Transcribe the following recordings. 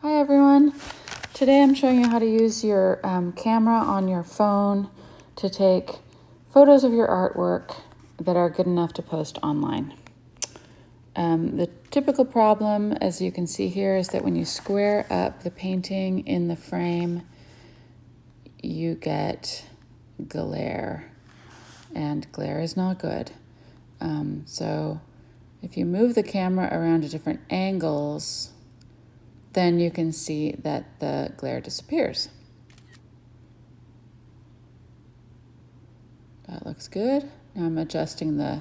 Hi everyone. Today I'm showing you how to use your camera on your phone to take photos of your artwork that are good enough to post online. The typical problem, as you can see here, is that when you square up the painting in the frame, you get glare, and glare is not good. So if you move the camera around to different angles, then you can see that the glare disappears. That looks good. Now I'm adjusting the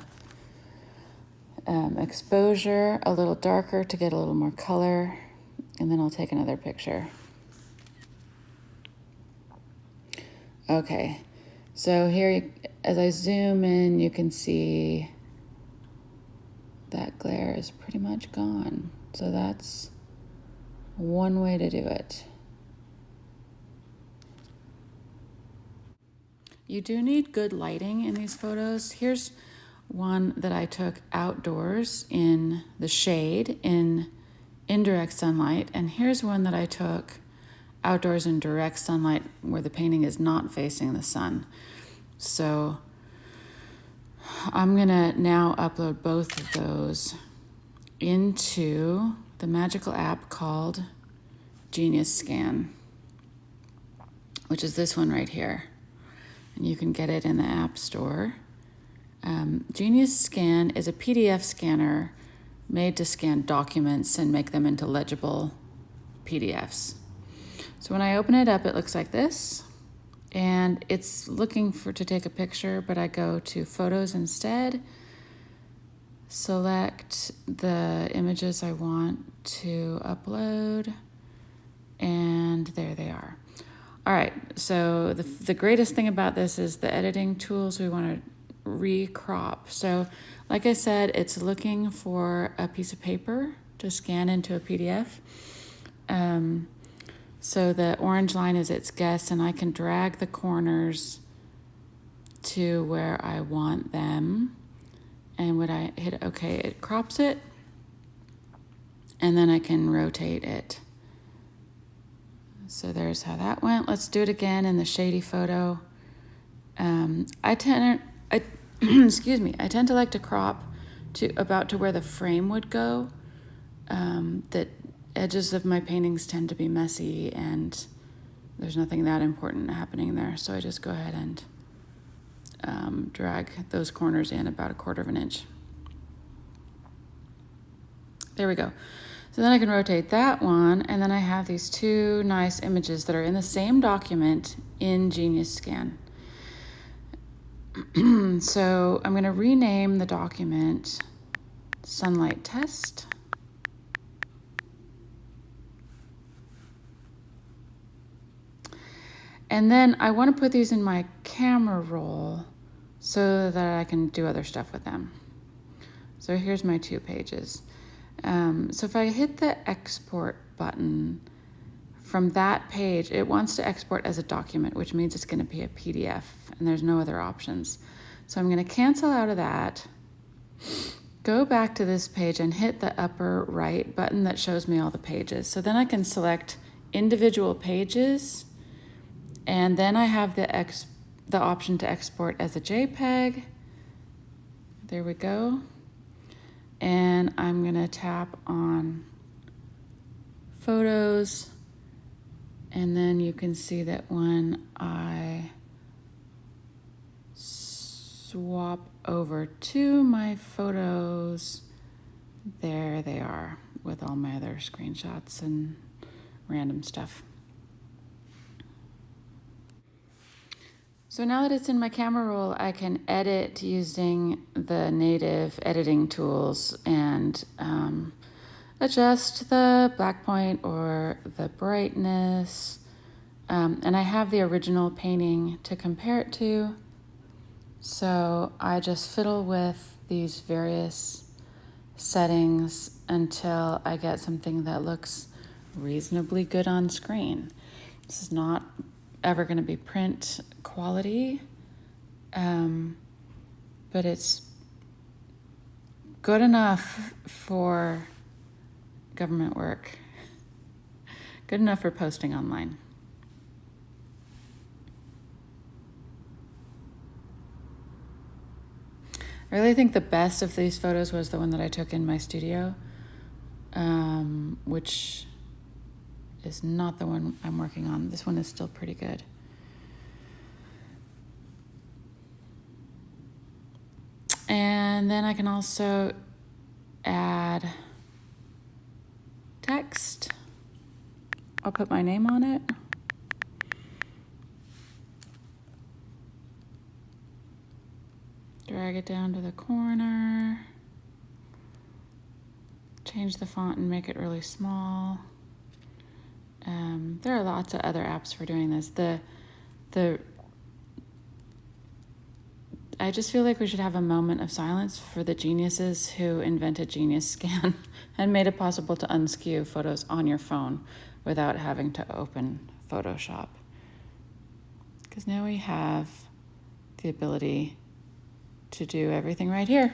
exposure a little darker to get a little more color, and then I'll take another picture. Okay, so here, as I zoom in, you can see that glare is pretty much gone. So that's one way to do it. You do need good lighting in these photos. Here's one that I took outdoors in the shade in indirect sunlight, and here's one that I took outdoors in direct sunlight where the painting is not facing the sun. So I'm gonna now upload both of those into the magical app called Genius Scan, which is this one right here. And you can get it in the App Store. Genius Scan is a PDF scanner made to scan documents and make them into legible PDFs. So when I open it up, it looks like this, and it's looking to take a picture, but I go to Photos instead, select the images I want to upload, and there they are. All right, so the greatest thing about this is the editing tools. We want to recrop. So like I said, it's looking for a piece of paper to scan into a PDF. So the orange line is its guess, and I can drag the corners to where I want them. And when I hit OK, it crops it, and then I can rotate it. So there's how that went. Let's do it again in the shady photo. I tend to like to crop to about to where the frame would go. The edges of my paintings tend to be messy, and there's nothing that important happening there. So I just go ahead and drag those corners in about 1/4 inch. There we go. So then I can rotate that one, and then I have these two nice images that are in the same document in Genius Scan. So I'm going to rename the document Sunlight Test. And then I want to put these in my camera roll so that I can do other stuff with them. So here's my 2 pages. So if I hit the export button from that page, it wants to export as a document, which means it's going to be a PDF, and there's no other options. So I'm going to cancel out of that, go back to this page, and hit the upper right button that shows me all the pages. So then I can select individual pages, and then I have the option to export as a JPEG. There we go. And I'm gonna tap on photos, and then you can see that when I swap over to my photos, there they are with all my other screenshots and random stuff. So now that it's in my camera roll, I can edit using the native editing tools and adjust the black point or the brightness. And I have the original painting to compare it to. So I just fiddle with these various settings until I get something that looks reasonably good on screen. This is not ever going to be print quality, but it's good enough for government work. Good enough for posting online. I really think the best of these photos was the one that I took in my studio, which is not the one I'm working on. This one is still pretty good. And then I can also add text. I'll put my name on it. Drag it down to the corner. Change the font and make it really small. There are lots of other apps for doing this. I just feel like we should have a moment of silence for the geniuses who invented Genius Scan and made it possible to unskew photos on your phone without having to open Photoshop. Because now we have the ability to do everything right here.